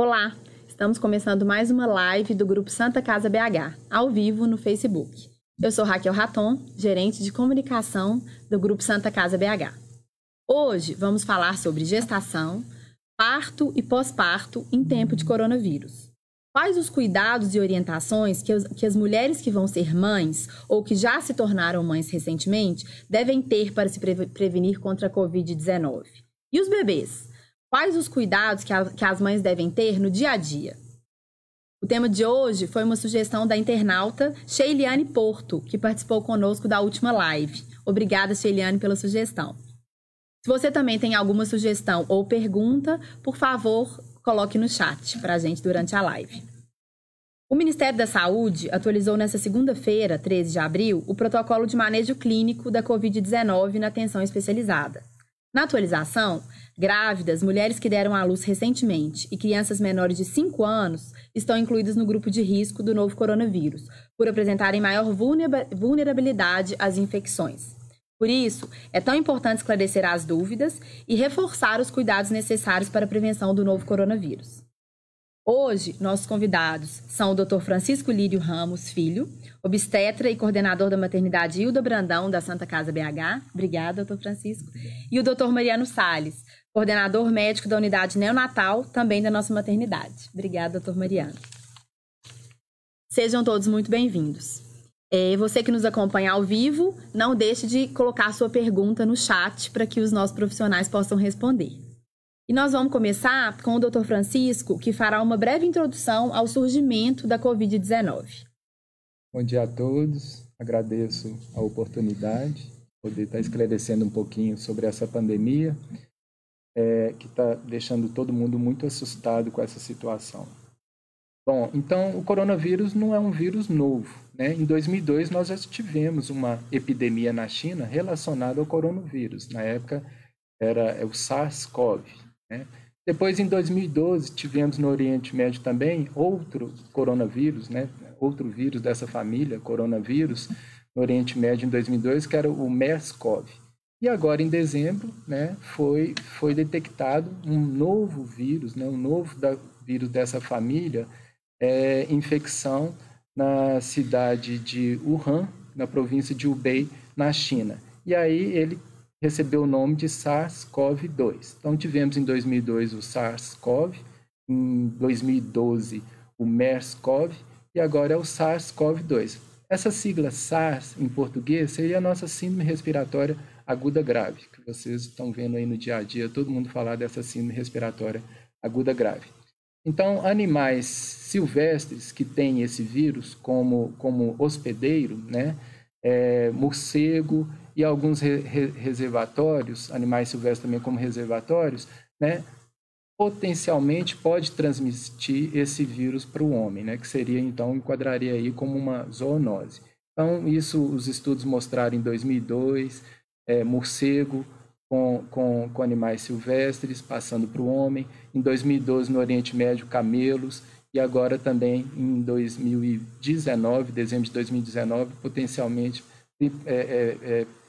Olá, estamos começando mais uma live do Grupo Santa Casa BH, ao vivo no Facebook. Eu sou Raquel Raton, gerente de comunicação do Grupo Santa Casa BH. Hoje vamos falar sobre gestação, parto e pós-parto em tempo de coronavírus. Quais os cuidados e orientações que as mulheres que vão ser mães ou que já se tornaram mães recentemente devem ter para se prevenir contra a Covid-19? E os bebês? Quais os cuidados que as mães devem ter no dia a dia? O tema de hoje foi uma sugestão da internauta Sheiliane Porto, que participou conosco da última live. Obrigada, Sheiliane, pela sugestão. Se você também tem alguma sugestão ou pergunta, por favor, coloque no chat para a gente durante a live. O Ministério da Saúde atualizou nesta segunda-feira, 13 de abril, o protocolo de manejo clínico da Covid-19 na atenção especializada. Na atualização, grávidas, mulheres que deram à luz recentemente e crianças menores de 5 anos estão incluídas no grupo de risco do novo coronavírus, por apresentarem maior vulnerabilidade às infecções. Por isso, é tão importante esclarecer as dúvidas e reforçar os cuidados necessários para a prevenção do novo coronavírus. Hoje, nossos convidados são o Dr. Francisco Lírio Ramos Filho, obstetra e coordenador da maternidade Hilda Brandão, da Santa Casa BH. Obrigada, Dr. Francisco. E o Dr. Mariano Salles, coordenador médico da unidade neonatal, também da nossa maternidade. Obrigada, Dr. Mariano. Sejam todos muito bem-vindos. Você que nos acompanha ao vivo, não deixe de colocar sua pergunta no chat para que os nossos profissionais possam responder. E nós vamos começar com o Dr. Francisco, que fará uma breve introdução ao surgimento da Covid-19. Bom dia a todos, agradeço a oportunidade de poder estar esclarecendo um pouquinho sobre essa pandemia, que está deixando todo mundo muito assustado com essa situação. Bom, então o coronavírus não é um vírus novo, né? Em 2002 nós já tivemos uma epidemia na China relacionada ao coronavírus, na época era o SARS-CoV, né? Depois, em 2012, tivemos no Oriente Médio também outro coronavírus, né? Outro vírus dessa família, coronavírus, no Oriente Médio em 2002, que era o MERS-CoV. E agora, em dezembro, né, foi detectado um novo vírus, né, um novo vírus dessa família, infecção na cidade de Wuhan, na província de Hubei, na China. E aí ele recebeu o nome de SARS-CoV-2. Então, tivemos em 2002 o SARS-CoV, em 2012 o MERS-CoV e agora é o SARS-CoV-2. Essa sigla SARS, em português, seria a nossa síndrome respiratória aguda grave, que vocês estão vendo aí no dia a dia, todo mundo falar dessa síndrome respiratória aguda grave. Então, animais silvestres que têm esse vírus como hospedeiro, né, morcego e alguns reservatórios, animais silvestres também como reservatórios, né, potencialmente pode transmitir esse vírus para o homem, né, que seria, então, enquadraria aí como uma zoonose. Então, isso os estudos mostraram em 2002, morcego com animais silvestres, passando para o homem, em 2012 no Oriente Médio, camelos, e agora também em 2019, dezembro de 2019, potencialmente,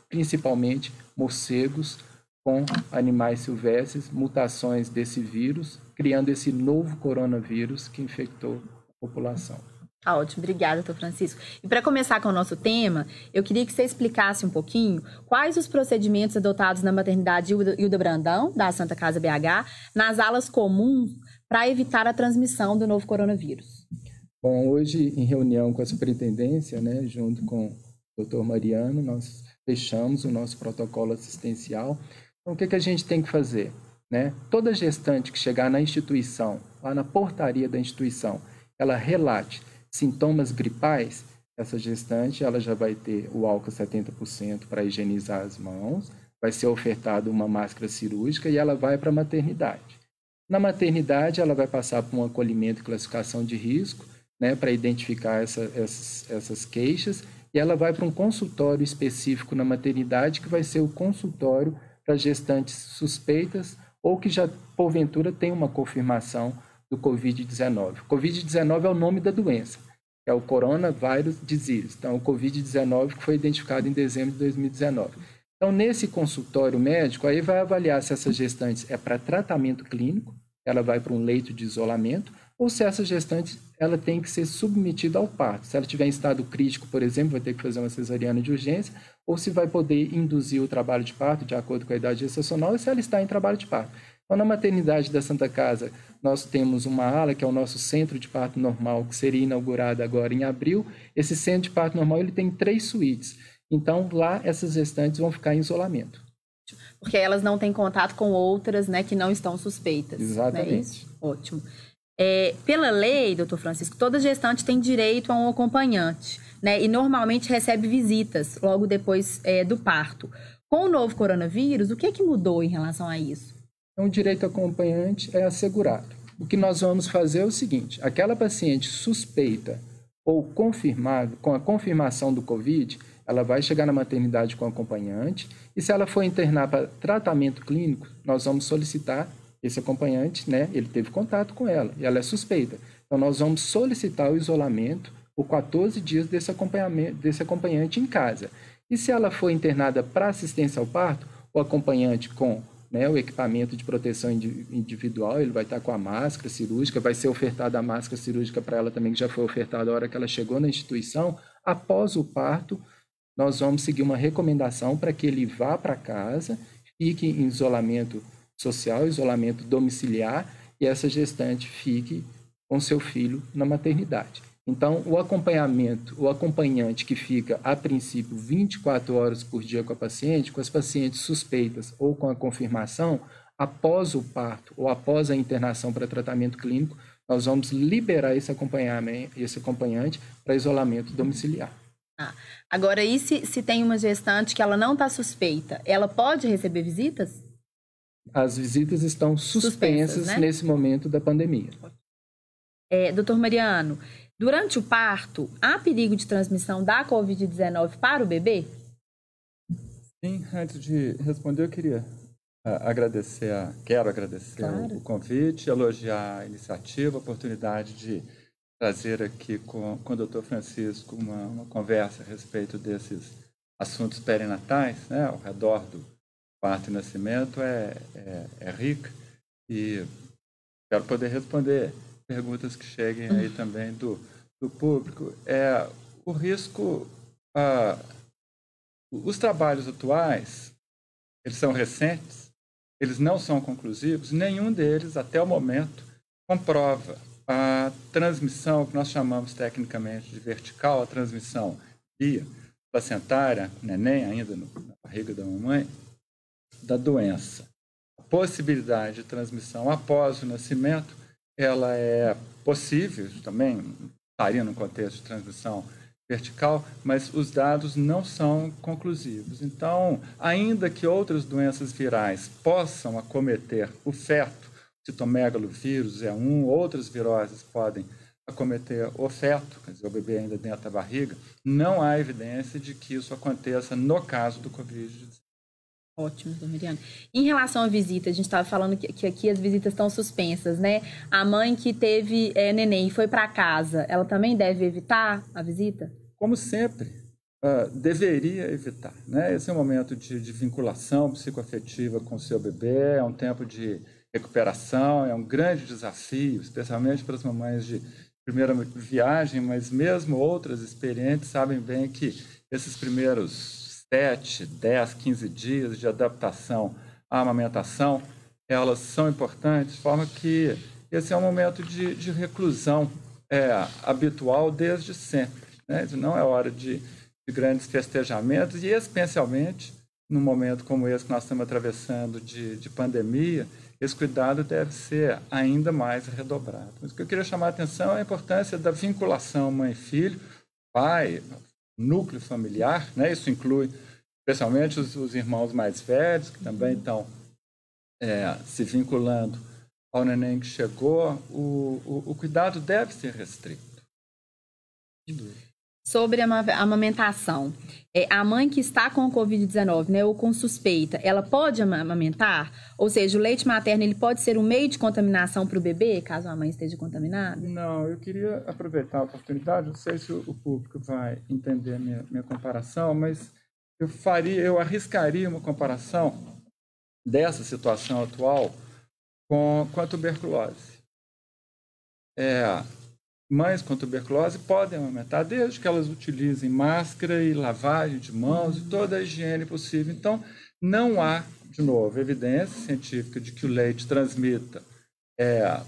principalmente morcegos com animais silvestres, mutações desse vírus, criando esse novo coronavírus que infectou a população. Ótimo, obrigada, doutor Francisco. E para começar com o nosso tema, eu queria que você explicasse um pouquinho quais os procedimentos adotados na maternidade Hilda Brandão, da Santa Casa BH, nas alas comuns para evitar a transmissão do novo coronavírus. Bom, hoje, em reunião com a superintendência, né, junto com o doutor Mariano, nós fechamos o nosso protocolo assistencial. Então, o que a gente tem que fazer, né? Toda gestante que chegar na instituição, lá na portaria da instituição, ela relate sintomas gripais, essa gestante ela já vai ter o álcool 70% para higienizar as mãos, vai ser ofertada uma máscara cirúrgica e ela vai para a maternidade. Na maternidade, ela vai passar por um acolhimento e classificação de risco, né, para identificar essas queixas, e ela vai para um consultório específico na maternidade, que vai ser o consultório para gestantes suspeitas ou que já, porventura, tem uma confirmação do Covid-19. Covid-19 é o nome da doença, é o Coronavirus Disease. Então, o Covid-19 que foi identificado em dezembro de 2019. Então, nesse consultório médico, aí vai avaliar se essa gestante é para tratamento clínico, ela vai para um leito de isolamento, ou se essa gestante ela tem que ser submetida ao parto. Se ela estiver em estado crítico, por exemplo, vai ter que fazer uma cesariana de urgência, ou se vai poder induzir o trabalho de parto de acordo com a idade gestacional, e se ela está em trabalho de parto. Então, na maternidade da Santa Casa, nós temos uma ala, que é o nosso centro de parto normal, que seria inaugurado agora em abril. Esse centro de parto normal ele tem 3 suítes. Então, lá, essas gestantes vão ficar em isolamento. Porque elas não têm contato com outras, né, que não estão suspeitas. Exatamente. Não é isso? Ótimo. Pela lei, doutor Francisco, toda gestante tem direito a um acompanhante, né, e normalmente recebe visitas logo depois do parto. Com o novo coronavírus, o que é que mudou em relação a isso? Então, o direito acompanhante é assegurado. O que nós vamos fazer é o seguinte: aquela paciente suspeita ou confirmada, com a confirmação do COVID, ela vai chegar na maternidade com acompanhante, e se ela for internar para tratamento clínico, nós vamos solicitar esse acompanhante, né? Ele teve contato com ela e ela é suspeita. Então, nós vamos solicitar o isolamento por 14 dias desse acompanhante em casa. E se ela for internada para assistência ao parto, o acompanhante com, né, o equipamento de proteção individual, ele vai estar com a máscara cirúrgica, vai ser ofertada a máscara cirúrgica para ela também, que já foi ofertada a hora que ela chegou na instituição. Após o parto, nós vamos seguir uma recomendação para que ele vá para casa, fique em isolamento social, isolamento domiciliar, e essa gestante fique com seu filho na maternidade. Então, o acompanhante que fica, a princípio, 24 horas por dia com a paciente, com as pacientes suspeitas ou com a confirmação, após o parto ou após a internação para tratamento clínico, nós vamos liberar esse acompanhante para isolamento domiciliar. Agora, e se tem uma gestante que ela não está suspeita, ela pode receber visitas? As visitas estão suspensas, né, nesse momento da pandemia. Doutor Mariano, durante o parto, há perigo de transmissão da Covid-19 para o bebê? Sim, antes de responder, eu quero agradecer claro, o convite, elogiar a iniciativa, a oportunidade de trazer aqui com o doutor Francisco uma conversa a respeito desses assuntos perinatais, né, ao redor do parto e nascimento, é rica, e quero poder responder perguntas que cheguem aí também do público. O risco, os trabalhos atuais, eles são recentes, eles não são conclusivos, nenhum deles, até o momento, comprova a transmissão, que nós chamamos tecnicamente de vertical, a transmissão via placentária, neném ainda na barriga da mamãe, da doença. A possibilidade de transmissão após o nascimento, ela é possível, também estaria no contexto de transmissão vertical, mas os dados não são conclusivos. Então, ainda que outras doenças virais possam acometer o feto, citomegalovírus é outras viroses podem acometer o feto, quer dizer, o bebê ainda dentro da barriga, não há evidência de que isso aconteça no caso do Covid-19. Ótimo, doutor Mariano. Em relação à visita, a gente estava falando que aqui as visitas estão suspensas, né? A mãe que teve neném e foi para casa, ela também deve evitar a visita? Como sempre, deveria evitar, né? Esse é um momento de vinculação psicoafetiva com o seu bebê, é um tempo de recuperação, é um grande desafio, especialmente para as mamães de primeira viagem, mas mesmo outras experientes sabem bem que esses primeiros 7, 10, 15 dias de adaptação à amamentação, elas são importantes, de forma que esse é um momento de reclusão habitual desde sempre, né? Não é hora de grandes festejamentos, e especialmente num momento como esse que nós estamos atravessando de pandemia, esse cuidado deve ser ainda mais redobrado. Mas o que eu queria chamar a atenção é a importância da vinculação mãe-filho, pai, núcleo familiar, né? Isso inclui especialmente os irmãos mais velhos, que também estão se vinculando ao neném que chegou. O cuidado deve ser restrito. Sobre a amamentação, a mãe que está com o Covid-19, né, ou com suspeita, ela pode amamentar? Ou seja, o leite materno ele pode ser um meio de contaminação para o bebê, caso a mãe esteja contaminada? Não, eu queria aproveitar a oportunidade, não sei se o público vai entender minha comparação, mas eu arriscaria uma comparação dessa situação atual com a tuberculose. Mães com tuberculose podem amamentar desde que elas utilizem máscara e lavagem de mãos e toda a higiene possível. Então, não há, de novo, evidência científica de que o leite transmita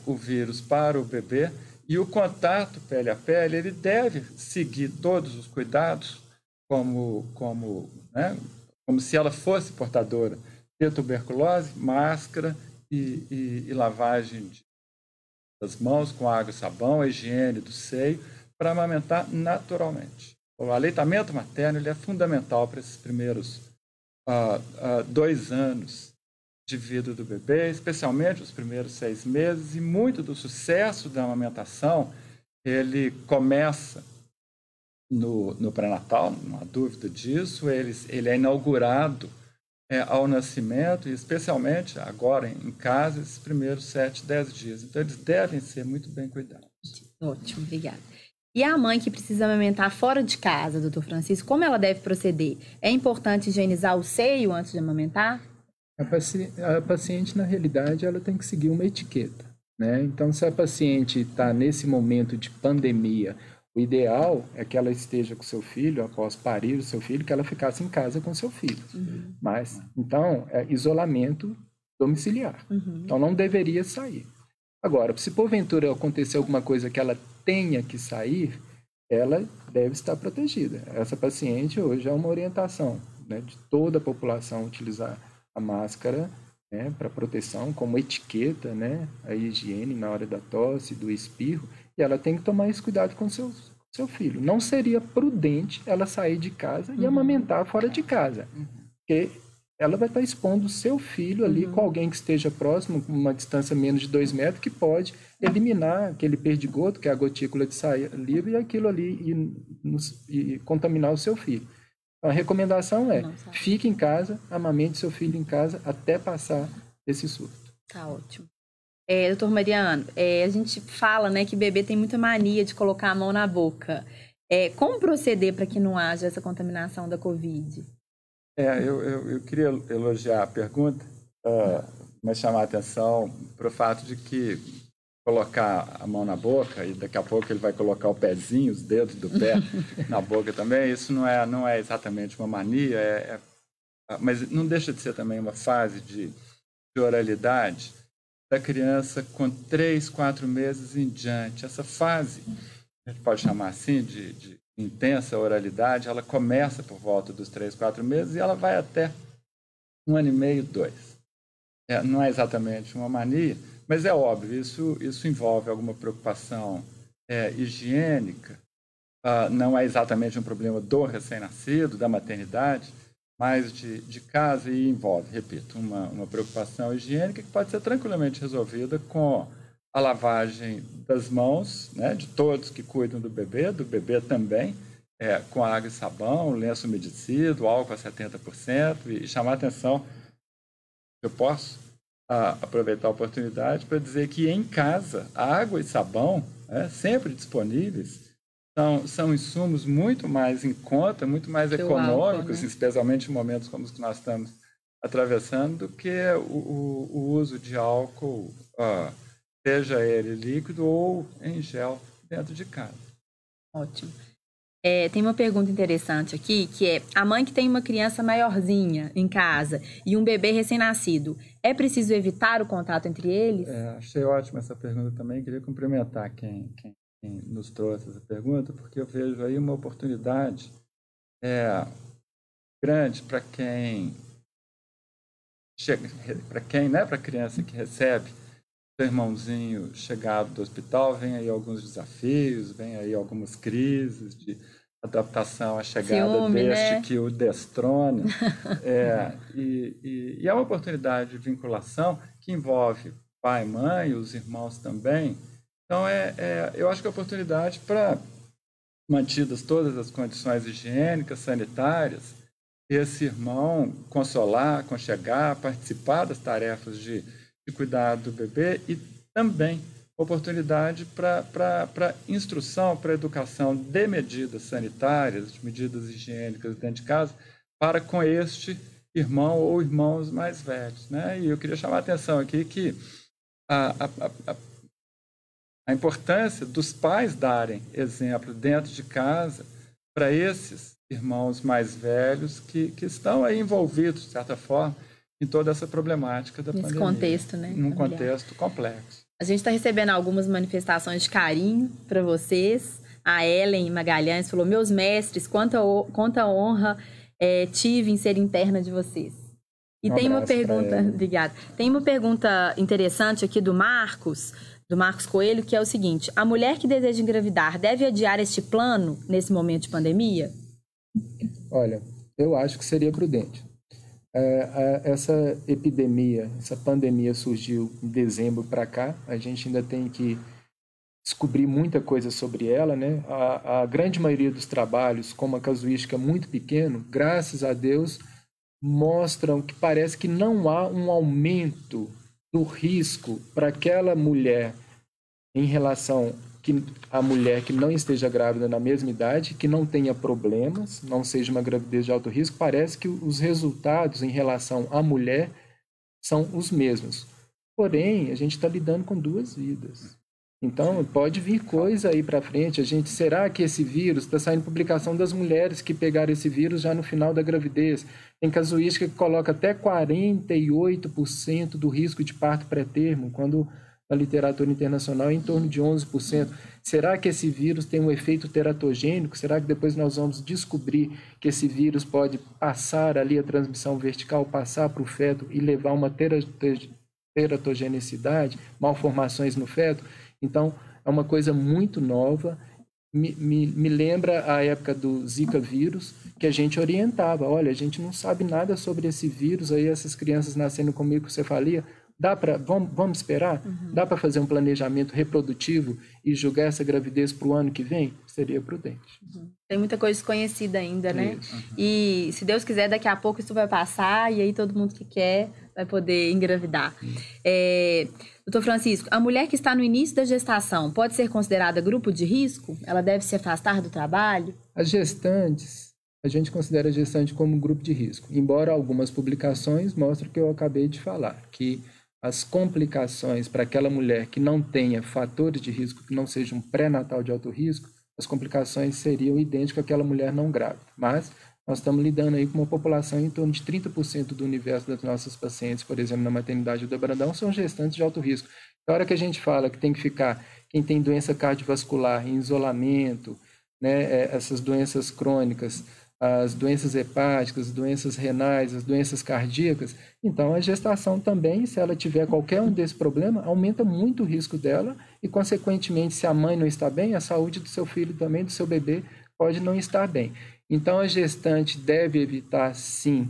o vírus para o bebê, e o contato pele a pele, ele deve seguir todos os cuidados, como se ela fosse portadora de tuberculose, máscara e lavagem das mãos com água e sabão, a higiene do seio, para amamentar naturalmente. O aleitamento materno ele é fundamental para esses primeiros 2 anos de vida do bebê, especialmente os primeiros 6 meses, e muito do sucesso da amamentação ele começa no pré-natal, não há dúvida disso. Ele é inaugurado ao nascimento, e especialmente agora em casa, esses primeiros 7, 10 dias. Então, eles devem ser muito bem cuidados. Ótimo, obrigada. E a mãe que precisa amamentar fora de casa, doutor Francisco, como ela deve proceder? É importante higienizar o seio antes de amamentar? A paciente, na realidade, ela tem que seguir uma etiqueta, né? Então, se a paciente está nesse momento de pandemia, o ideal é que ela esteja com seu filho, após parir o seu filho, que ela ficasse em casa com seu filho. Mas, então, é isolamento domiciliar. Então, não deveria sair. Agora, se porventura acontecer alguma coisa que ela tenha que sair, ela deve estar protegida. Essa paciente hoje é uma orientação, né, de toda a população utilizar a máscara, né, para proteção, como etiqueta, né, a higiene na hora da tosse, do espirro, e ela tem que tomar esse cuidado com seu filho. Não seria prudente ela sair de casa e amamentar fora de casa, porque ela vai estar expondo o seu filho ali com alguém que esteja próximo, com uma distância menos de 2 metros, que pode eliminar aquele perdigoto, que é a gotícula de saliva, e aquilo ali e contaminar o seu filho. A recomendação é, fique em casa, amamente seu filho em casa até passar esse surto. Tá ótimo. Doutor Mariano, a gente fala, né, que bebê tem muita mania de colocar a mão na boca. Como proceder para que não haja essa contaminação da Covid? Eu queria elogiar a pergunta, mas chamar a atenção para o fato de que colocar a mão na boca, e daqui a pouco ele vai colocar o pezinho, os dedos do pé na boca também, isso não é exatamente uma mania, mas não deixa de ser também uma fase de oralidade da criança com 3, 4 meses em diante. Essa fase, a gente pode chamar assim, de intensa oralidade, ela começa por volta dos 3, 4 meses e ela vai até 1 ano e meio, 2. Não é exatamente uma mania, mas é óbvio, isso envolve alguma preocupação higiênica, não é exatamente um problema do recém-nascido, da maternidade, mas de casa, e envolve, repito, uma preocupação higiênica que pode ser tranquilamente resolvida com a lavagem das mãos, né, de todos que cuidam do bebê também, com água e sabão, lenço umedecido, álcool a 70%, e chamar a atenção, eu posso aproveitar a oportunidade para dizer que em casa, água e sabão, sempre disponíveis, são insumos muito mais em conta, muito mais econômicos, álcool, né? Especialmente em momentos como os que nós estamos atravessando, do que o uso de álcool, seja ele líquido ou em gel, dentro de casa. Ótimo. Tem uma pergunta interessante aqui, que é: a mãe que tem uma criança maiorzinha em casa e um bebê recém-nascido, é preciso evitar o contato entre eles? Achei ótima essa pergunta também. Queria cumprimentar quem nos trouxe essa pergunta, porque eu vejo aí uma oportunidade grande para quem chega, para a criança que recebe seu irmãozinho chegado do hospital. Vem aí alguns desafios, vem aí algumas crises de adaptação à chegada deste, né, que o destrona. E é uma oportunidade de vinculação que envolve pai, mãe, os irmãos também. Então, eu acho que é oportunidade para, mantidas todas as condições higiênicas, sanitárias, esse irmão consolar, aconchegar, participar das tarefas de cuidado do bebê, e também oportunidade para instrução, para educação de medidas sanitárias, de medidas higiênicas dentro de casa, para com este irmão ou irmãos mais velhos, né? E eu queria chamar a atenção aqui que a importância dos pais darem exemplo dentro de casa para esses irmãos mais velhos que estão aí envolvidos, de certa forma, em toda essa problemática da pandemia. Nesse contexto, né? Num contexto complexo. A gente está recebendo algumas manifestações de carinho para vocês. A Ellen Magalhães falou: meus mestres, quanta honra tive em ser interna de vocês. E tem uma pergunta, obrigada. Tem uma pergunta interessante aqui do Marcos Coelho, que é o seguinte: a mulher que deseja engravidar deve adiar este plano nesse momento de pandemia? Olha, eu acho que seria prudente. Essa epidemia, essa pandemia surgiu em dezembro para cá. A gente ainda tem que descobrir muita coisa sobre ela, né? A grande maioria dos trabalhos, com uma casuística muito pequena, graças a Deus, mostram que parece que não há um aumento do risco para aquela mulher em relação à mulher que não esteja grávida na mesma idade, que não tenha problemas, não seja uma gravidez de alto risco. Parece que os resultados em relação à mulher são os mesmos. Porém, a gente está lidando com duas vidas. Então, pode vir coisa aí para frente. Será que esse vírus, está saindo publicação das mulheres que pegaram esse vírus já no final da gravidez? Tem casuística que coloca até 48% do risco de parto pré-termo, quando na literatura internacional é em torno de 11%. Será que esse vírus tem um efeito teratogênico? Será que depois nós vamos descobrir que esse vírus pode passar ali a transmissão vertical, passar para o feto e levar uma teratogenicidade, malformações no feto? Então, é uma coisa muito nova. Me lembra a época do Zika vírus, que a gente orientava: olha, a gente não sabe nada sobre esse vírus, aí essas crianças nascendo com microcefalia, vamos esperar? Uhum. Dá para fazer um planejamento reprodutivo e julgar essa gravidez para o ano que vem? Seria prudente. Uhum. Tem muita coisa desconhecida ainda, né? Isso. E, se Deus quiser, daqui a pouco isso vai passar e aí todo mundo que quer vai poder engravidar. Doutor Francisco, a mulher que está no início da gestação pode ser considerada grupo de risco? Ela deve se afastar do trabalho? As gestantes, a gente considera a gestante como grupo de risco, embora algumas publicações mostrem o que eu acabei de falar, que as complicações para aquela mulher que não tenha fatores de risco, que não seja um pré-natal de alto risco, as complicações seriam idênticas àquela mulher não grávida. Mas nós estamos lidando aí com uma população em torno de 30% do universo das nossas pacientes, por exemplo, na maternidade do Brandão, são gestantes de alto risco. Na hora que a gente fala que tem que ficar, quem tem doença cardiovascular em isolamento, né, essas doenças crônicas, as doenças hepáticas, as doenças renais, as doenças cardíacas, então a gestação também, se ela tiver qualquer um desses problemas, aumenta muito o risco dela e, consequentemente, se a mãe não está bem, a saúde do seu filho também, do seu bebê, pode não estar bem. Então, a gestante deve evitar, sim,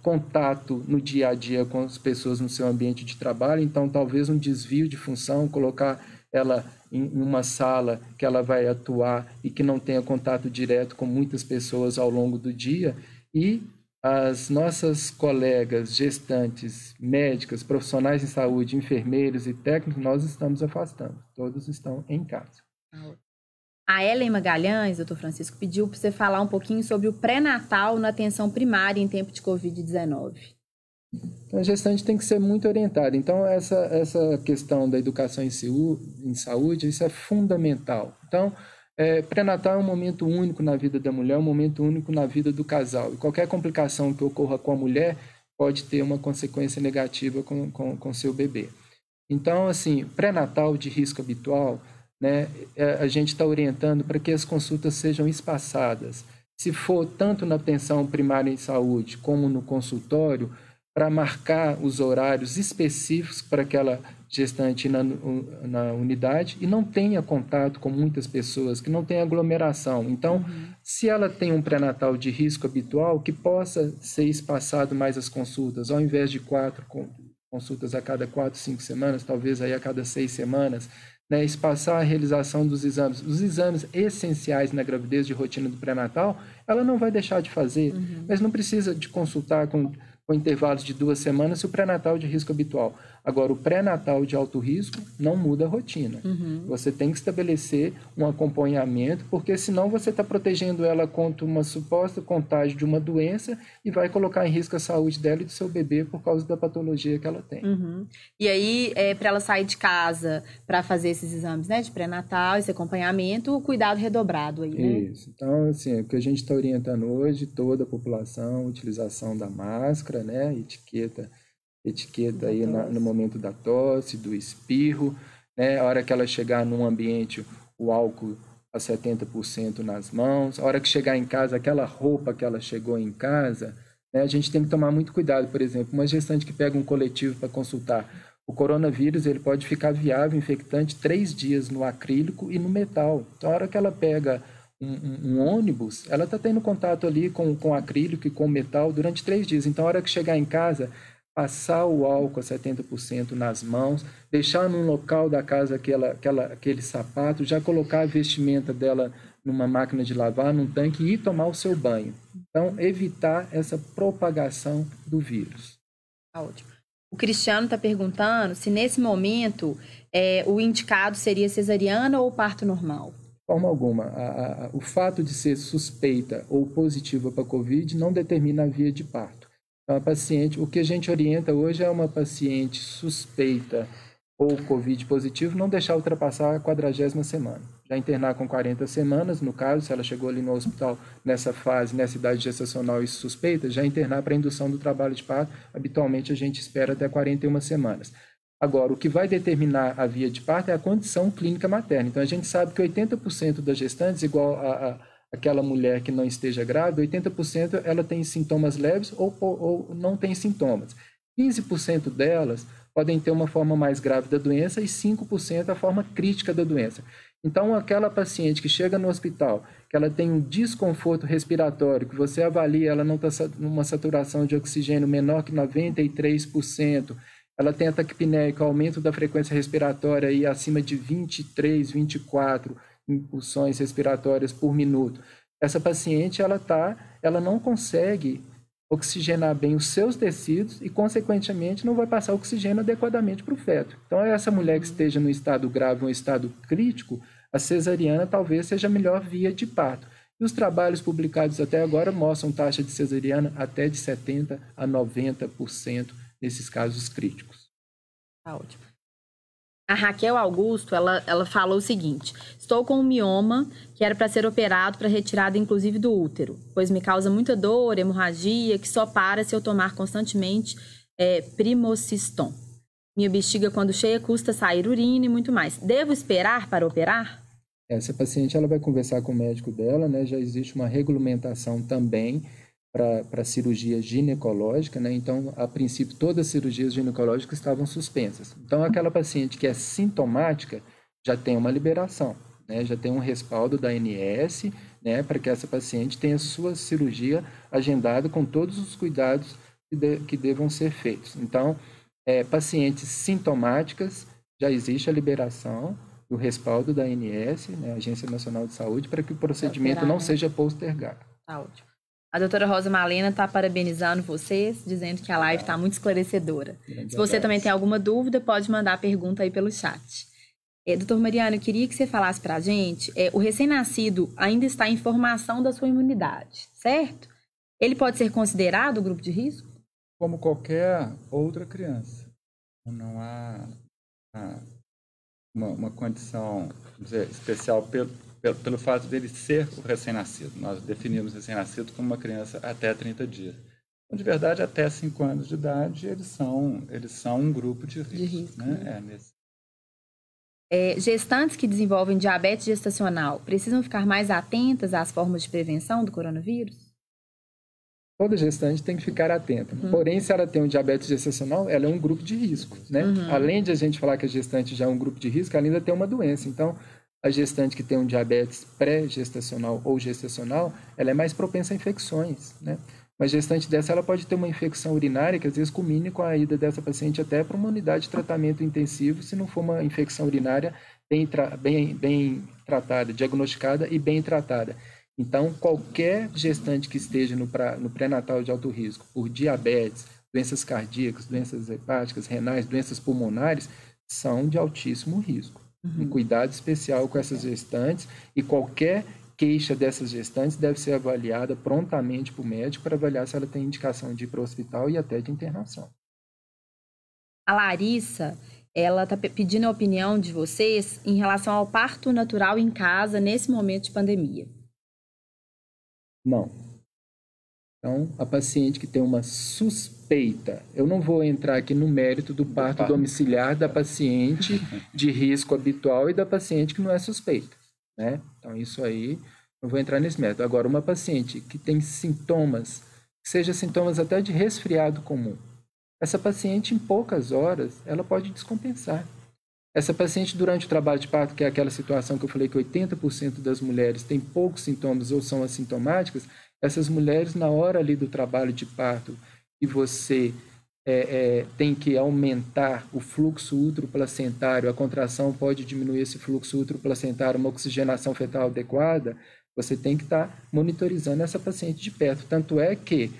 contato no dia a dia com as pessoas no seu ambiente de trabalho. Então, talvez um desvio de função, colocar ela em uma sala que ela vai atuar e que não tenha contato direto com muitas pessoas ao longo do dia. E as nossas colegas gestantes, médicas, profissionais em saúde, enfermeiros e técnicos, nós estamos afastando. Todos estão em casa. A Ellen Magalhães, doutor Francisco, pediu para você falar um pouquinho sobre o pré-natal na atenção primária em tempo de Covid-19. Então, a gestante tem que ser muito orientada. Então, essa questão da educação em saúde, isso é fundamental. Então, pré-natal é um momento único na vida da mulher, um momento único na vida do casal. E qualquer complicação que ocorra com a mulher pode ter uma consequência negativa com seu bebê. Então, assim, pré-natal de risco habitual, né, a gente está orientando para que as consultas sejam espaçadas. Se for tanto na atenção primária em saúde como no consultório, para marcar os horários específicos para aquela gestante na unidade e não tenha contato com muitas pessoas, que não tenha aglomeração. Então, se ela tem um pré-natal de risco habitual, que possa ser espaçado mais as consultas, ao invés de 4 consultas a cada 4, 5 semanas, talvez aí a cada 6 semanas, né, espaçar a realização dos exames. Os exames essenciais na gravidez de rotina do pré-natal, ela não vai deixar de fazer, mas não precisa de consultar com com intervalos de 2 semanas, se o pré-natal de risco habitual. Agora, o pré-natal de alto risco não muda a rotina. Você tem que estabelecer um acompanhamento, porque senão você está protegendo ela contra uma suposta contágio de uma doença e vai colocar em risco a saúde dela e do seu bebê por causa da patologia que ela tem. E aí, para ela sair de casa para fazer esses exames, né, de pré-natal, esse acompanhamento, o cuidado redobrado aí, né? Isso. Então, assim, o que a gente está orientando hoje, toda a população, utilização da máscara, né, etiqueta aí no momento da tosse, do espirro, né? A hora que ela chegar num ambiente, o álcool a 70% nas mãos. A hora que chegar em casa, aquela roupa que ela chegou em casa, né? A gente tem que tomar muito cuidado. Por exemplo, uma gestante que pega um coletivo para consultar, o coronavírus ele pode ficar viável, infectante, 3 dias no acrílico e no metal. Então, a hora que ela pega um ônibus, ela está tendo contato ali com acrílico e com metal durante 3 dias. Então, a hora que chegar em casa, passar o álcool a 70% nas mãos, deixar num local da casa aquele sapato, já colocar a vestimenta dela numa máquina de lavar, num tanque e ir tomar o seu banho. Então, evitar essa propagação do vírus. Ótimo. O Cristiano está perguntando se nesse momento o indicado seria cesariana ou parto normal. De forma alguma. O fato de ser suspeita ou positiva para COVID não determina a via de parto. Então, a paciente, o que a gente orienta hoje é uma paciente suspeita ou COVID positivo, não deixar ultrapassar a 40ª semana. Já internar com 40 semanas, no caso, se ela chegou ali no hospital nessa fase, nessa idade gestacional e suspeita, já internar para indução do trabalho de parto, habitualmente a gente espera até 41 semanas. Agora, o que vai determinar a via de parto é a condição clínica materna. Então, a gente sabe que 80% das gestantes, igual aquela mulher que não esteja grávida, 80% ela tem sintomas leves ou não tem sintomas. 15% delas podem ter uma forma mais grave da doença e 5% a forma crítica da doença. Então, aquela paciente que chega no hospital, que ela tem um desconforto respiratório, que você avalia, ela não está numa saturação de oxigênio menor que 93%, ela tem ataque-pneico, aumento da frequência respiratória aí acima de 23, 24 impulsões respiratórias por minuto. Essa paciente, ela não consegue oxigenar bem os seus tecidos e, consequentemente, não vai passar oxigênio adequadamente para o feto. Então, essa mulher que esteja no estado grave ou em estado crítico, a cesariana talvez seja a melhor via de parto. E os trabalhos publicados até agora mostram taxa de cesariana até de 70% a 90% nesses casos críticos. Tá ótimo. A Raquel Augusto, ela falou o seguinte: estou com um mioma que era para ser operado para retirada inclusive do útero, pois me causa muita dor, hemorragia, que só para se eu tomar constantemente Primoxiston. Minha bexiga, quando cheia, custa sair urina e muito mais. Devo esperar para operar? Essa paciente ela vai conversar com o médico dela, né? Já existe uma regulamentação também para cirurgia ginecológica, né? Então, a princípio, todas as cirurgias ginecológicas estavam suspensas. Então, aquela paciente que é sintomática já tem uma liberação, né? Já tem um respaldo da ANS, né? Para que essa paciente tenha sua cirurgia agendada com todos os cuidados que devam ser feitos. Então, pacientes sintomáticas, já existe a liberação do respaldo da ANS, né? Agência Nacional de Saúde, para que o procedimento não seja postergado. Tá ótimo. A doutora Rosa Malena está parabenizando vocês, dizendo que a live está muito esclarecedora. Se você também tem alguma dúvida, pode mandar a pergunta aí pelo chat. Doutor Mariano, eu queria que você falasse para a gente, o recém-nascido ainda está em formação da sua imunidade, certo? Ele pode ser considerado grupo de risco? Como qualquer outra criança. Não há uma condição, vamos dizer, especial pelo fato dele ser o recém-nascido. Nós definimos recém-nascido como uma criança até 30 dias. Então, de verdade, até 5 anos de idade, eles são um grupo de risco. Né? Gestantes que desenvolvem diabetes gestacional precisam ficar mais atentas às formas de prevenção do coronavírus? Toda gestante tem que ficar atenta. Porém, se ela tem um diabetes gestacional, ela é um grupo de risco. Né? Além de a gente falar que a gestante já é um grupo de risco, ela ainda tem uma doença. Então, a gestante que tem um diabetes pré-gestacional ou gestacional, ela é mais propensa a infecções, né? Uma gestante dessa, ela pode ter uma infecção urinária, que às vezes culmine com a ida dessa paciente até para uma unidade de tratamento intensivo, se não for uma infecção urinária bem tratada, diagnosticada e bem tratada. Então, qualquer gestante que esteja no pré-natal de alto risco, por diabetes doenças cardíacas, doenças hepáticas, renais, doenças pulmonares, são de altíssimo risco. Um cuidado especial com essas gestantes, e qualquer queixa dessas gestantes deve ser avaliada prontamente por médico para avaliar se ela tem indicação de ir para o hospital e até de internação. A Larissa, ela está pedindo a opinião de vocês em relação ao parto natural em casa nesse momento de pandemia. Não. Então, a paciente que tem uma suspeita, eu não vou entrar aqui no mérito do parto domiciliar da paciente de risco habitual e da paciente que não é suspeita, né? Então, isso aí, não vou entrar nesse mérito. Agora, uma paciente que tem sintomas, que seja sintomas até de resfriado comum, essa paciente, em poucas horas, ela pode descompensar. Essa paciente, durante o trabalho de parto, que é aquela situação que eu falei que 80% das mulheres têm poucos sintomas ou são assintomáticas, essas mulheres, na hora ali do trabalho de parto, e você tem que aumentar o fluxo útero-placentário, a contração pode diminuir esse fluxo útero-placentário, uma oxigenação fetal adequada, você tem que estar monitorizando essa paciente de perto. Tanto é que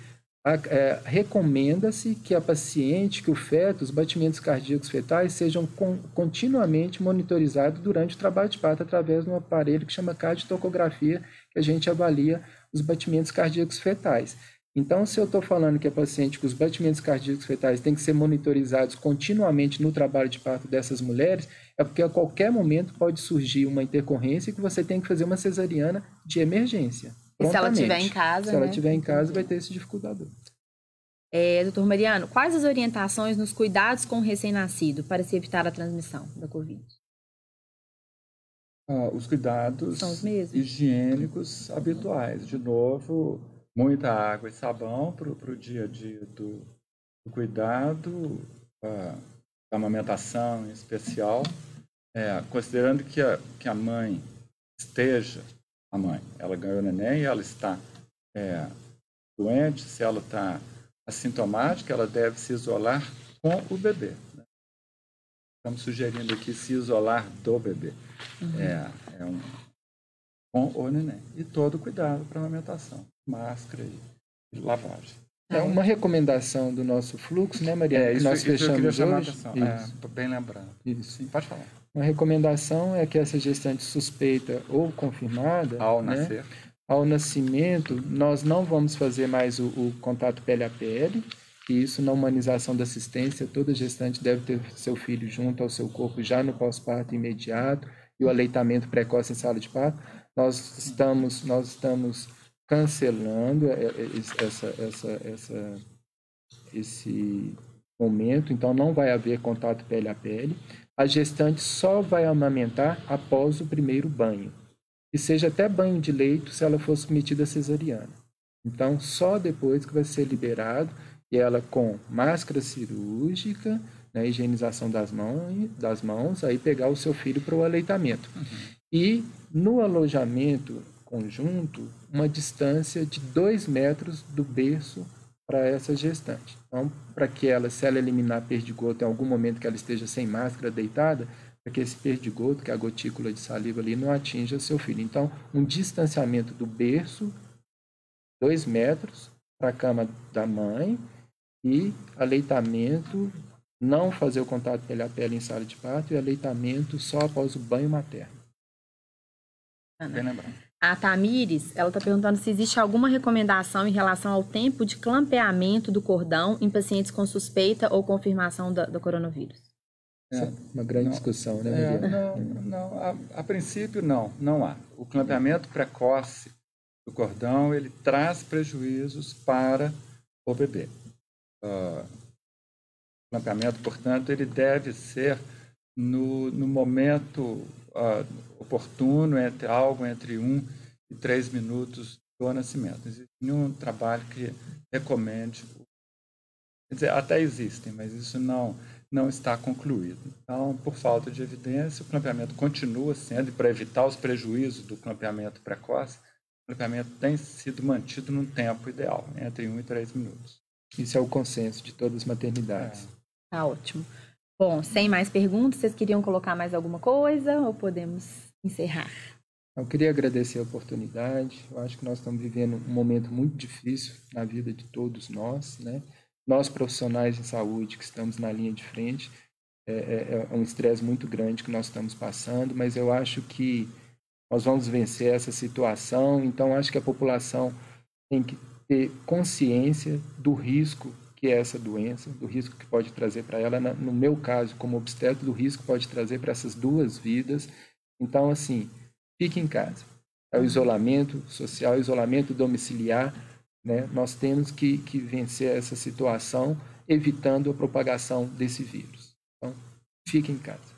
recomenda-se que a paciente, que o feto, os batimentos cardíacos fetais sejam continuamente monitorizados durante o trabalho de parto através de um aparelho que chama cardiotocografia, que a gente avalia os batimentos cardíacos fetais. Então, se eu estou falando que a paciente com os batimentos cardíacos fetais tem que ser monitorizados continuamente no trabalho de parto dessas mulheres, é porque a qualquer momento pode surgir uma intercorrência que você tem que fazer uma cesariana de emergência. E se ela estiver em casa, se ela estiver em casa, vai ter esse dificultador. Doutor Mariano, quais as orientações nos cuidados com o recém-nascido para se evitar a transmissão da Covid? Os cuidados são os mesmos? Higiênicos habituais. De novo, muita água e sabão para o dia a dia do cuidado, da amamentação em especial. Considerando que a mãe esteja, ela ganhou neném e ela está doente, se ela está assintomática, ela deve se isolar com o bebê. Né? Estamos sugerindo aqui se isolar do bebê. Com o neném. E todo cuidado para a amamentação. Máscara e lavagem. É uma recomendação do nosso fluxo, né, Mariana? Que nós fechamos hoje. Bem lembrado. Isso. Sim, pode falar. Uma recomendação é que essa gestante suspeita ou confirmada, ao nascimento, nós não vamos fazer mais o contato pele a pele, e isso na humanização da assistência, toda gestante deve ter seu filho junto ao seu corpo já no pós-parto imediato, e o aleitamento precoce em sala de parto. Nós estamos cancelando esse momento, então não vai haver contato pele a pele. A gestante só vai amamentar após o primeiro banho, e seja até banho de leito se ela for submetida a cesariana. Então, só depois que vai ser liberado, e ela com máscara cirúrgica, né, higienização das mãos, aí pegar o seu filho para o aleitamento. E no alojamento conjunto, uma distância de 2 metros do berço para essa gestante. Então, para que ela, se ela eliminar perdigoto em algum momento que ela esteja sem máscara, deitada, para que esse perdigoto, que é a gotícula de saliva ali, não atinja seu filho. Então, um distanciamento do berço, 2 metros, para a cama da mãe, e aleitamento, não fazer o contato pele a pele em sala de parto, e aleitamento só após o banho materno. Bem lembrado. A Tamires, ela está perguntando se existe alguma recomendação em relação ao tempo de clampeamento do cordão em pacientes com suspeita ou confirmação do coronavírus. Uma grande discussão, né, Mariana? Não, a princípio não há. O clampeamento precoce do cordão, ele traz prejuízos para o bebê. O clampeamento, portanto, ele deve ser no momento oportuno, algo entre 1 e 3 minutos do nascimento. Existe nenhum trabalho que recomende, quer dizer, até existem, mas isso não está concluído. Então, por falta de evidência, o clampeamento continua sendo, e para evitar os prejuízos do clampeamento precoce, o clampeamento tem sido mantido num tempo ideal, entre 1 e 3 minutos. Isso é o consenso de todas as maternidades. Tá ótimo. Bom, sem mais perguntas, vocês queriam colocar mais alguma coisa ou podemos encerrar? Eu queria agradecer a oportunidade. Eu acho que nós estamos vivendo um momento muito difícil na vida de todos nós, né? nós profissionais de saúde que estamos na linha de frente, é um estresse muito grande que nós estamos passando, mas eu acho que nós vamos vencer essa situação. Então, acho que a população tem que ter consciência do risco que é essa doença, do risco que pode trazer para ela. No meu caso, como obstetra, do risco que pode trazer para essas 2 vidas. Então, assim, fique em casa. É o isolamento social, isolamento domiciliar, né? Nós temos que vencer essa situação, evitando a propagação desse vírus. Então, fique em casa.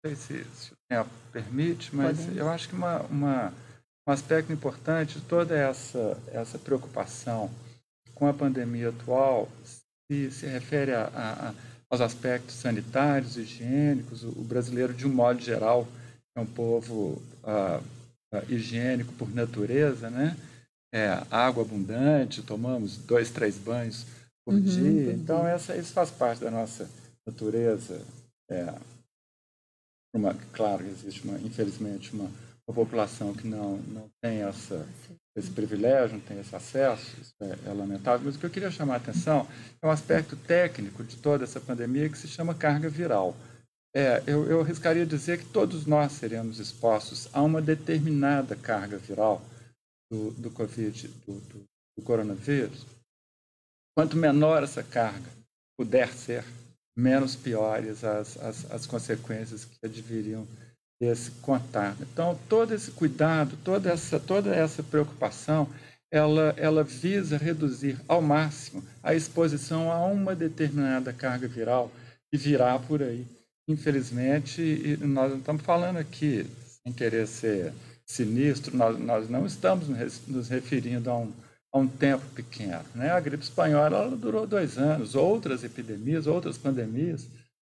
Não sei se o tempo permite, mas eu acho que um aspecto importante de toda essa preocupação com a pandemia atual se refere aos aspectos sanitários, higiênicos. O brasileiro, de um modo geral, é um povo higiênico por natureza, né? Água abundante, tomamos 2, 3 banhos por dia. Então, isso faz parte da nossa natureza. Claro, existe, infelizmente, uma população que não tem esse privilégio, não tem esse acesso, isso é lamentável. Mas o que eu queria chamar a atenção é um aspecto técnico de toda essa pandemia que se chama carga viral. Eu arriscaria dizer que todos nós seremos expostos a uma determinada carga viral do Covid, do coronavírus. Quanto menor essa carga puder ser, menos piores as consequências que adviriam desse contato. Então, todo esse cuidado, toda essa preocupação, ela visa reduzir ao máximo a exposição a uma determinada carga viral que virá por aí. Infelizmente, e nós não estamos falando aqui, sem querer ser sinistro, nós não estamos nos referindo a um tempo pequeno, né? A gripe espanhola ela durou 2 anos, outras epidemias, outras pandemias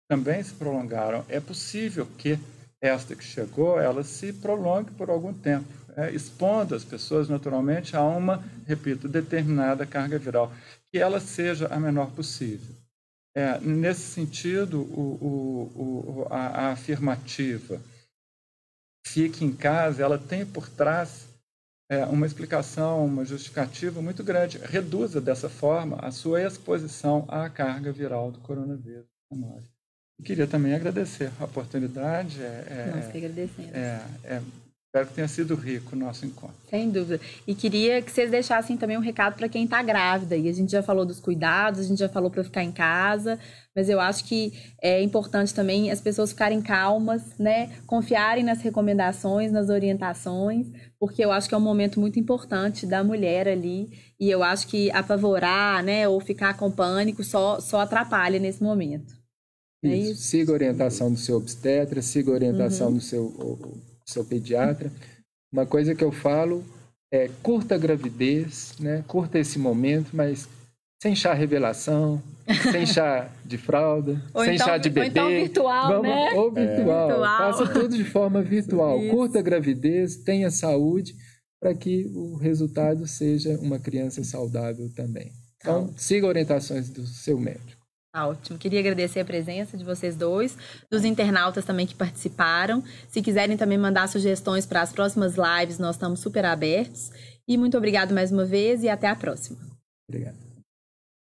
também se prolongaram. É possível que esta que chegou, ela se prolongue por algum tempo, expondo as pessoas naturalmente a uma, repito, determinada carga viral, que ela seja a menor possível. Nesse sentido, a afirmativa fique em casa, ela tem por trás uma explicação, uma justificativa muito grande. Reduza dessa forma a sua exposição à carga viral do coronavírus. Eu queria também agradecer a oportunidade. Nós que agradecemos. Espero que tenha sido rico o nosso encontro. Sem dúvida. E queria que vocês deixassem também um recado para quem está grávida. E a gente já falou dos cuidados, a gente já falou para ficar em casa, mas eu acho que é importante também as pessoas ficarem calmas, né? Confiarem nas recomendações, nas orientações, porque eu acho que é um momento muito importante da mulher ali. E eu acho que apavorar, né, ou ficar com pânico só atrapalha nesse momento. Isso. Siga a orientação do seu obstetra, siga a orientação do seu pediatra. Uma coisa que eu falo é curta a gravidez, né? Curta esse momento, mas sem chá revelação, sem chá de fralda, sem então, chá de bebê. Ou então virtual, né? Ou virtual. Faça tudo de forma virtual. Isso. Curta a gravidez, tenha saúde, para que o resultado seja uma criança saudável também. Então, siga orientações do seu médico. Ótimo. Queria agradecer a presença de vocês dois, dos internautas também que participaram. Se quiserem também mandar sugestões para as próximas lives, nós estamos super abertos. E muito obrigado mais uma vez e até a próxima. Obrigado.